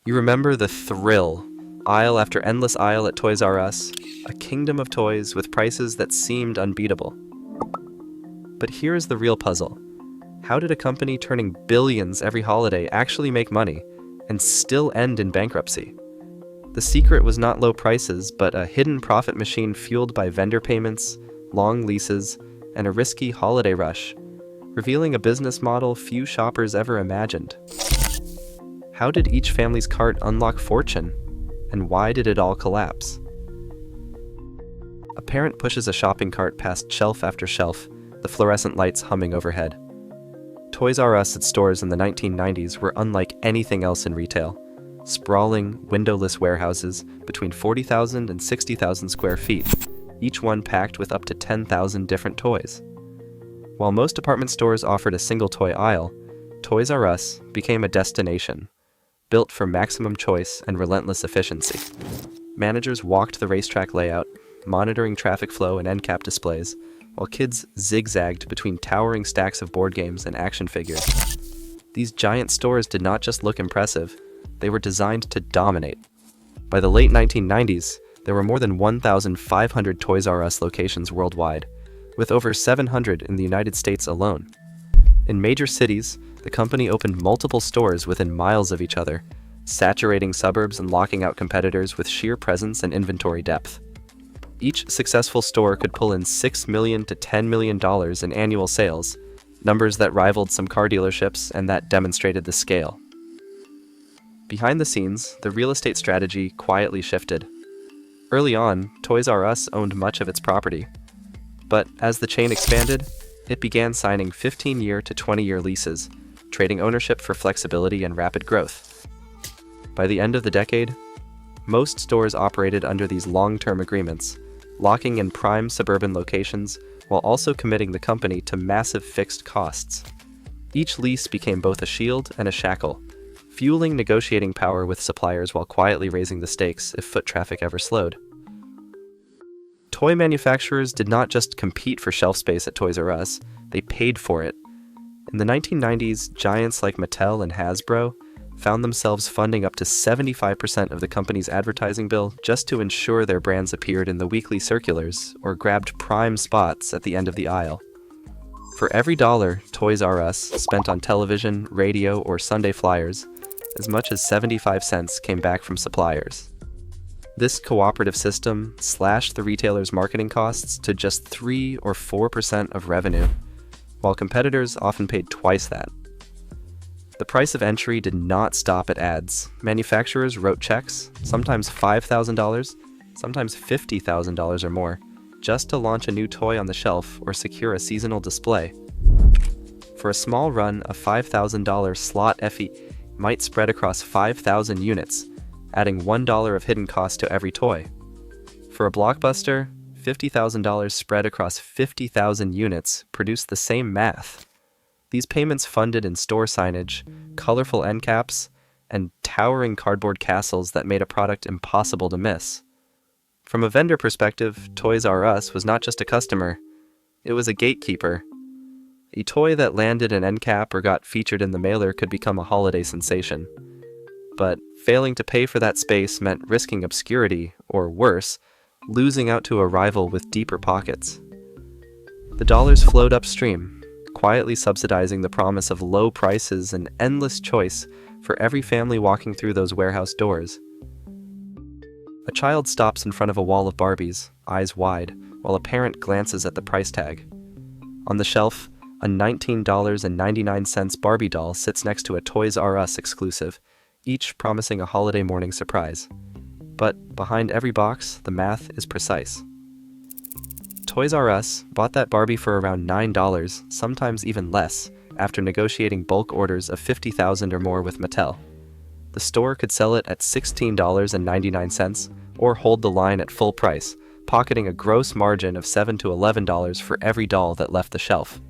You remember the thrill, aisle after endless aisle at Toys R Us, a kingdom of toys with prices that seemed unbeatable. But here's the real puzzle. How did a company turning billions every holiday actually make money and still end in bankruptcy? The secret was not low prices, but a hidden profit machine fueled by vendor payments, long leases, and a risky holiday rush, revealing a business model few shoppers ever imagined. How did each family's cart unlock fortune, and why did it all collapse? A parent pushes a shopping cart past shelf after shelf, the fluorescent lights humming overhead. Toys R Us at stores in the 1990s were unlike anything else in retail. Sprawling, windowless warehouses between 40,000 and 60,000 square feet, each one packed with up to 10,000 different toys. While most department stores offered a single toy aisle, Toys R Us became a destination, built for maximum choice and relentless efficiency. Managers walked the racetrack layout, monitoring traffic flow and end cap displays, while kids zigzagged between towering stacks of board games and action figures. These giant stores did not just look impressive, they were designed to dominate. By the late 1990s, there were more than 1,500 Toys R Us locations worldwide, with over 700 in the United States alone. In major cities, the company opened multiple stores within miles of each other, saturating suburbs and locking out competitors with sheer presence and inventory depth. Each successful store could pull in $6 million to $10 million in annual sales, numbers that rivaled some car dealerships and that demonstrated the scale. Behind the scenes, the real estate strategy quietly shifted. Early on, Toys R Us owned much of its property. But as the chain expanded, it began signing 15-year to 20-year leases, trading ownership for flexibility and rapid growth. By the end of the decade, most stores operated under these long-term agreements, locking in prime suburban locations while also committing the company to massive fixed costs. Each lease became both a shield and a shackle, fueling negotiating power with suppliers while quietly raising the stakes if foot traffic ever slowed. Toy manufacturers did not just compete for shelf space at Toys R Us, they paid for it. In the 1990s, giants like Mattel and Hasbro found themselves funding up to 75% of the company's advertising bill just to ensure their brands appeared in the weekly circulars or grabbed prime spots at the end of the aisle. For every dollar Toys R Us spent on television, radio, or Sunday flyers, as much as 75 cents came back from suppliers. This cooperative system slashed the retailer's marketing costs to just 3 or 4% of revenue, while competitors often paid twice that. The price of entry did not stop at ads. Manufacturers wrote checks, sometimes $5,000, sometimes $50,000 or more, just to launch a new toy on the shelf or secure a seasonal display. For a small run, a $5,000 slot FE might spread across 5,000 units, adding $1 of hidden cost to every toy. For a blockbuster, $50,000 spread across 50,000 units produced the same math. These payments funded in-store signage, colorful end caps, and towering cardboard castles that made a product impossible to miss. From a vendor perspective, Toys R Us was not just a customer, it was a gatekeeper. A toy that landed an end cap or got featured in the mailer could become a holiday sensation. But failing to pay for that space meant risking obscurity, or worse, losing out to a rival with deeper pockets. The dollars flowed upstream, quietly subsidizing the promise of low prices and endless choice for every family walking through those warehouse doors. A child stops in front of a wall of Barbies, eyes wide, while a parent glances at the price tag. On the shelf, a $19.99 Barbie doll sits next to a Toys R Us exclusive, each promising a holiday morning surprise. But behind every box, the math is precise. Toys R Us bought that Barbie for around $9, sometimes even less, after negotiating bulk orders of $50,000 or more with Mattel. The store could sell it at $16.99 or hold the line at full price, pocketing a gross margin of $7 to $11 for every doll that left the shelf.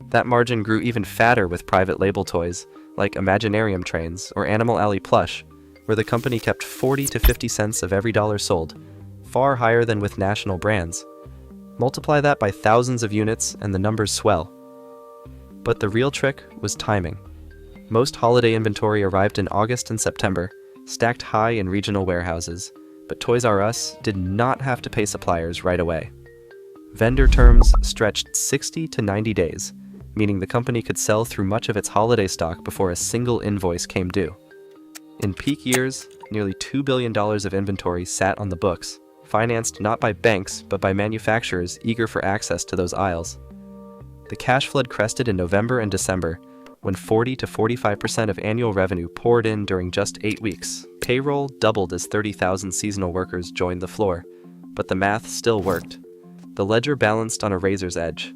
That margin grew even fatter with private label toys, like Imaginarium trains or Animal Alley plush, where the company kept 40 to 50 cents of every dollar sold, far higher than with national brands. Multiply that by thousands of units and the numbers swell. But the real trick was timing. Most holiday inventory arrived in August and September, stacked high in regional warehouses, but Toys R Us did not have to pay suppliers right away. Vendor terms stretched 60 to 90 days, meaning the company could sell through much of its holiday stock before a single invoice came due. In peak years, nearly $2 billion of inventory sat on the books, financed not by banks but by manufacturers eager for access to those aisles. The cash flood crested in November and December, when 40 to 45% of annual revenue poured in during just 8 weeks. Payroll doubled as 30,000 seasonal workers joined the floor, but the math still worked. The ledger balanced on a razor's edge.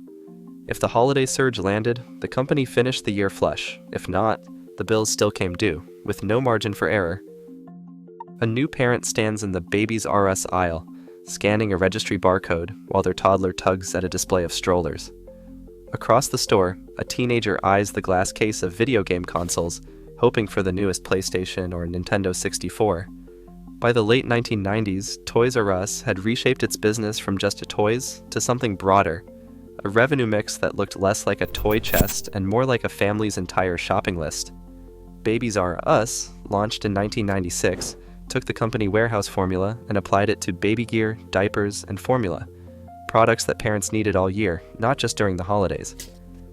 If the holiday surge landed, the company finished the year flush. If not, the bills still came due, with no margin for error. A new parent stands in the Babies R Us aisle, scanning a registry barcode while their toddler tugs at a display of strollers. Across the store, a teenager eyes the glass case of video game consoles, hoping for the newest PlayStation or Nintendo 64. By the late 1990s, Toys R Us had reshaped its business from just a toys to something broader, a revenue mix that looked less like a toy chest and more like a family's entire shopping list. Babies R Us, launched in 1996, took the company warehouse formula and applied it to baby gear, diapers, and formula, products that parents needed all year, not just during the holidays.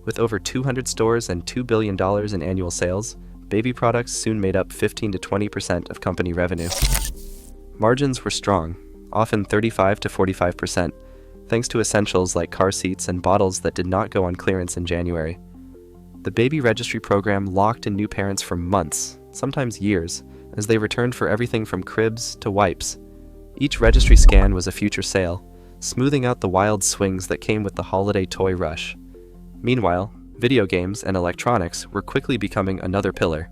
With over 200 stores and $2 billion in annual sales, baby products soon made up 15 to 20% of company revenue. Margins were strong, often 35 to 45%, thanks to essentials like car seats and bottles that did not go on clearance in January. The baby registry program locked in new parents for months, sometimes years, as they returned for everything from cribs to wipes. Each registry scan was a future sale, smoothing out the wild swings that came with the holiday toy rush. Meanwhile, video games and electronics were quickly becoming another pillar.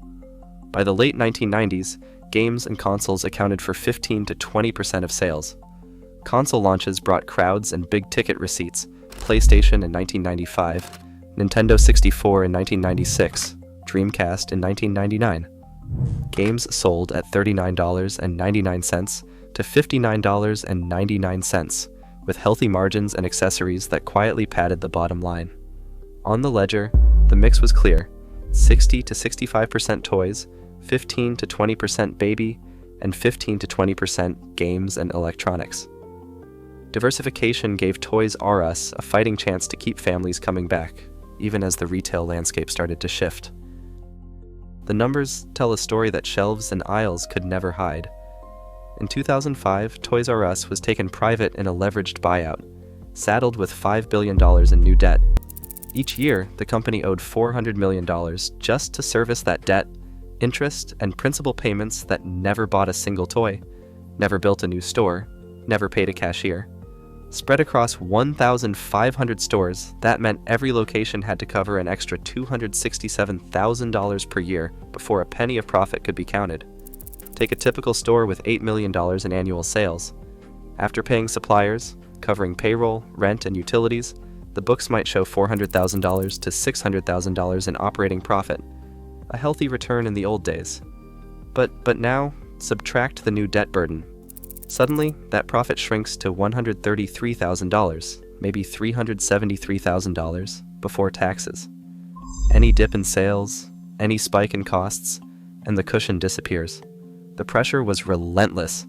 By the late 1990s, games and consoles accounted for 15 to 20% of sales. Console launches brought crowds and big-ticket receipts: PlayStation in 1995, Nintendo 64 in 1996, Dreamcast in 1999. Games sold at $39.99 to $59.99, with healthy margins and accessories that quietly padded the bottom line. On the ledger, the mix was clear: 60 to 65% toys, 15 to 20% baby, and 15 to 20% games and electronics. Diversification gave Toys R Us a fighting chance to keep families coming back, even as the retail landscape started to shift. The numbers tell a story that shelves and aisles could never hide. In 2005, Toys R Us was taken private in a leveraged buyout, saddled with $5 billion in new debt. Each year, the company owed $400 million just to service that debt, interest, and principal payments that never bought a single toy, never built a new store, never paid a cashier. Spread across 1,500 stores, that meant every location had to cover an extra $267,000 per year before a penny of profit could be counted. Take a typical store with $8 million in annual sales. After paying suppliers, covering payroll, rent, and utilities, the books might show $400,000 to $600,000 in operating profit, a healthy return in the old days. But now, subtract the new debt burden. Suddenly, that profit shrinks to $133,000, maybe $373,000 before taxes. Any dip in sales, any spike in costs, and the cushion disappears. The pressure was relentless.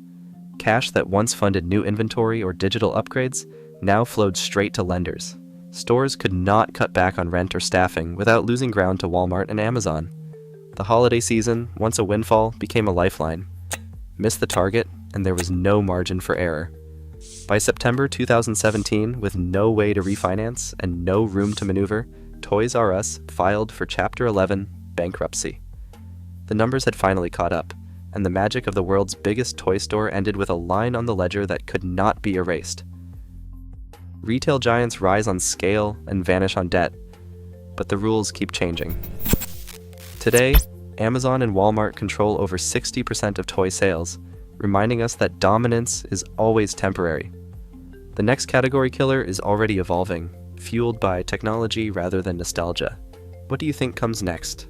Cash that once funded new inventory or digital upgrades now flowed straight to lenders. Stores could not cut back on rent or staffing without losing ground to Walmart and Amazon. The holiday season, once a windfall, became a lifeline. Miss the target, and there was no margin for error. By September 2017, with no way to refinance and no room to maneuver, Toys R Us filed for Chapter 11 bankruptcy. The numbers had finally caught up, and the magic of the world's biggest toy store ended with a line on the ledger that could not be erased. Retail giants rise on scale and vanish on debt, but the rules keep changing. Today, Amazon and Walmart control over 60% of toy sales, reminding us that dominance is always temporary. The next category killer is already evolving, fueled by technology rather than nostalgia. What do you think comes next?